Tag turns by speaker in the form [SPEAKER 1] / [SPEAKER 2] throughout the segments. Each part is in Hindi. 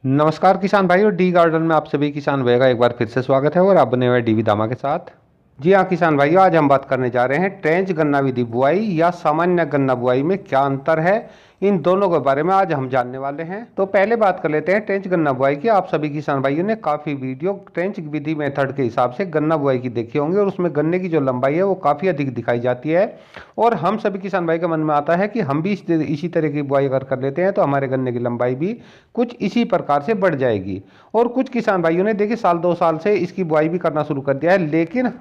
[SPEAKER 1] नमस्कार किसान भाई, और डी गार्डन में आप सभी किसान भाई का एक बार फिर से स्वागत है। और आप बने हुए डीवी दामा के साथ। जी हाँ किसान भाइयों, आज हम बात करने जा रहे हैं ट्रेंच गन्ना विधि बुआई या सामान्य गन्ना बुआई में क्या अंतर है। इन दोनों के बारे में आज हम जानने वाले हैं। तो पहले बात कर लेते हैं ट्रेंच गन्ना बुआई की। आप सभी किसान भाइयों ने काफ़ी वीडियो ट्रेंच विधि मेथड के हिसाब से गन्ना बुआई की देखी होंगी, और उसमें गन्ने की जो लंबाई है वो काफ़ी अधिक दिखाई जाती है। और हम सभी किसान भाई के मन में आता है कि हम भी इसी तरह की बुआई अगर कर लेते हैं तो हमारे गन्ने की लंबाई भी कुछ इसी प्रकार से बढ़ जाएगी। और कुछ किसान भाइयों ने देखिए साल 2 साल से इसकी बुआई भी करना शुरू कर दिया है, लेकिन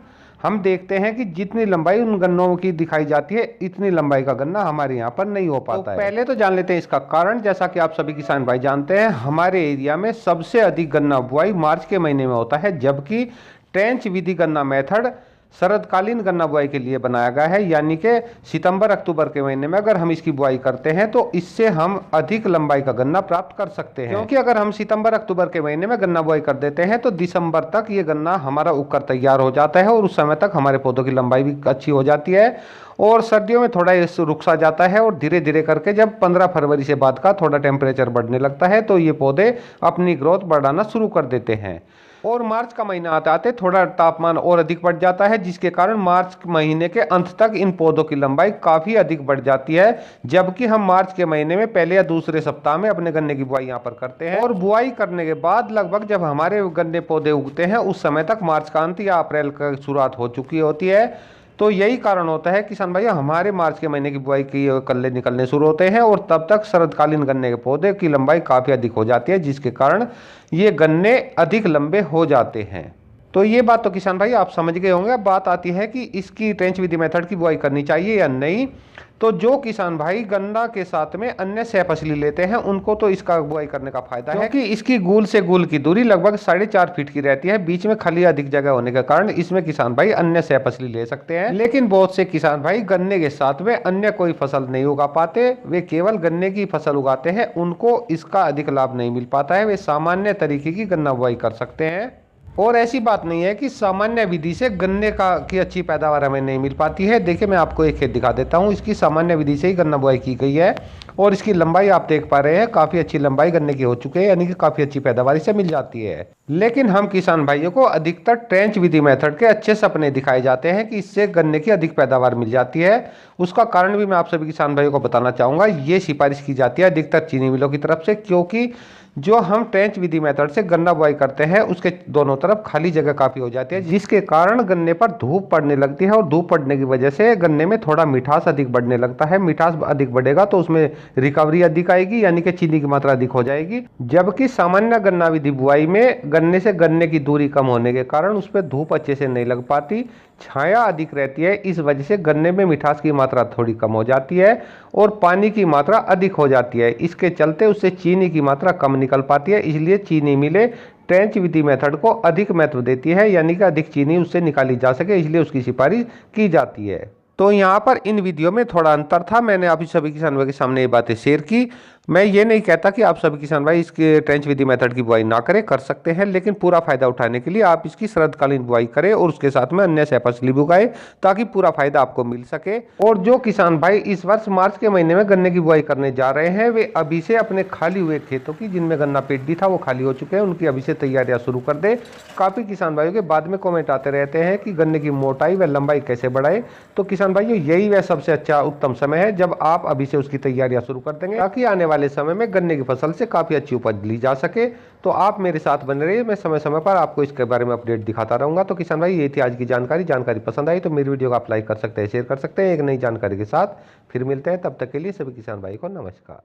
[SPEAKER 1] हम देखते हैं कि जितनी लंबाई उन गन्नों की दिखाई जाती है इतनी लंबाई का गन्ना हमारे यहाँ पर नहीं हो पाता है। पहले तो जान लेते हैं इसका कारण। जैसा कि आप सभी किसान भाई जानते हैं, हमारे एरिया में सबसे अधिक गन्ना बुआई मार्च के महीने में होता है, जबकि ट्रेंच विधि गन्ना मेथड शरदकालीन गन्ना बुआई के लिए बनाया गया है। यानी कि सितंबर अक्टूबर के महीने में अगर हम इसकी बुआई करते हैं तो इससे हम अधिक लंबाई का गन्ना प्राप्त कर सकते हैं, क्योंकि अगर हम सितंबर अक्टूबर के महीने में गन्ना बुआई कर देते हैं तो दिसंबर तक ये गन्ना हमारा उगकर तैयार हो जाता है, और उस समय तक हमारे पौधों की लंबाई भी अच्छी हो जाती है। और सर्दियों में थोड़ा ये रुक सा जाता है, और धीरे धीरे करके जब 15 फरवरी से बाद का थोड़ा टेम्परेचर बढ़ने लगता है तो ये पौधे अपनी ग्रोथ बढ़ाना शुरू कर देते हैं। और मार्च का महीना आते आते थोड़ा तापमान और अधिक बढ़ जाता है, जिसके कारण मार्च महीने के अंत तक इन पौधों की लंबाई काफ़ी अधिक बढ़ जाती है। जबकि हम मार्च के महीने में पहले या दूसरे सप्ताह में अपने गन्ने की बुआई यहाँ पर करते हैं, और बुआई करने के बाद लगभग जब हमारे गन्ने पौधे उगते हैं उस समय तक मार्च का अंत या अप्रैल की शुरुआत हो चुकी होती है। तो यही कारण होता है किसान भाई, हमारे मार्च के महीने की बुआई की कल्ले निकलने शुरू होते हैं, और तब तक शरदकालीन गन्ने के पौधे की लंबाई काफ़ी अधिक हो जाती है, जिसके कारण ये गन्ने अधिक लंबे हो जाते हैं। तो ये बात तो किसान भाई आप समझ गए होंगे। अब बात आती है कि इसकी ट्रेंच विधि मेथड की बुआई करनी चाहिए या नहीं। तो जो किसान भाई गन्ना के साथ में अन्य सह फसली लेते हैं उनको तो इसका बुआई करने का फायदा है कि इसकी गूल से गूल की दूरी लगभग 4.5 फीट की रहती है। बीच में खाली अधिक जगह होने के कारण इसमें किसान भाई अन्य सह फसली ले सकते हैं। लेकिन बहुत से किसान भाई गन्ने के साथ में अन्य कोई फसल नहीं उगा पाते, वे केवल गन्ने की फसल उगाते हैं, उनको इसका अधिक लाभ नहीं मिल पाता है। वे सामान्य तरीके की गन्ना बुआई कर सकते हैं। और ऐसी बात नहीं है कि सामान्य विधि से गन्ने का की अच्छी पैदावार हमें नहीं मिल पाती है। देखिए मैं आपको एक खेत दिखा देता हूँ, इसकी सामान्य विधि से ही गन्ना बुआई की गई है, और इसकी लंबाई आप देख पा रहे हैं काफ़ी अच्छी लंबाई गन्ने की हो चुकी है, यानी कि काफ़ी अच्छी पैदावार इससे मिल जाती है। लेकिन हम किसान भाइयों को अधिकतर ट्रेंच विधि मेथड के अच्छे सपने दिखाए जाते हैं कि इससे गन्ने की अधिक पैदावार मिल जाती है। उसका कारण भी मैं आप सभी किसान भाइयों को बताना चाहूँगा। ये सिफारिश की जाती है अधिकतर चीनी मिलों की तरफ से, क्योंकि जो हम ट्रेंच विधि मेथड से गन्ना बुआई करते हैं उसके दोनों तरफ खाली जगह काफ़ी हो जाती है, जिसके कारण गन्ने पर धूप पड़ने लगती है, और धूप पड़ने की वजह से गन्ने में थोड़ा मिठास अधिक बढ़ने लगता है। मिठास अधिक बढ़ेगा तो उसमें रिकवरी अधिक आएगी, यानी कि चीनी की मात्रा अधिक हो जाएगी। जबकि सामान्य गन्ना विधि बुआई में गन्ने से गन्ने की दूरी कम होने के कारण उस पर धूप अच्छे से नहीं लग पाती, छाया अधिक रहती है। इस वजह से गन्ने में मिठास की मात्रा थोड़ी कम हो जाती है और पानी की मात्रा अधिक हो जाती है। इसके चलते उससे चीनी की मात्रा कम निकल पाती है, इसलिए चीनी मिलें ट्रेंच विधि मेथड को अधिक महत्व देती है, यानी कि अधिक चीनी उससे निकाली जा सके, इसलिए उसकी सिफारिश की जाती है। तो यहाँ पर इन विधियों में थोड़ा अंतर था। मैंने आप सभी किसान भाई के सामने ये बातें शेयर की। मैं ये नहीं कहता कि आप सभी किसान भाई इसके ट्रेंच विधि मेथड की बुआई ना करें, कर सकते हैं, लेकिन पूरा फायदा उठाने के लिए आप इसकी शरदकालीन बुआई करें और उसके साथ में अन्य सह फसली भी उगाएं, ताकि पूरा फायदा आपको मिल सके। और जो किसान भाई इस वर्ष मार्च के महीने में गन्ने की बुआई करने जा रहे हैं, वे अभी से अपने खाली हुए खेतों की, जिनमें गन्ना पेट भी था वो खाली हो चुके हैं, उनकी अभी से तैयारियां शुरू कर दे। काफ़ी किसान भाइयों के बाद में कॉमेंट आते रहते हैं कि गन्ने की मोटाई व लंबाई कैसे बढ़ाए। तो किसान भाइयों यही वह सबसे अच्छा उत्तम समय है जब आप अभी से उसकी तैयारियां शुरू कर देंगे, ताकि आने वाले समय में गन्ने की फसल से काफ़ी अच्छी उपज ली जा सके। तो आप मेरे साथ बने रहिए, मैं समय समय पर आपको इसके बारे में अपडेट दिखाता रहूंगा। तो किसान भाई ये थी आज की जानकारी पसंद आई तो मेरी वीडियो को आप लाइक कर सकते हैं, शेयर कर सकते हैं। एक नई जानकारी के साथ फिर मिलते हैं, तब तक के लिए सभी किसान भाई को नमस्कार।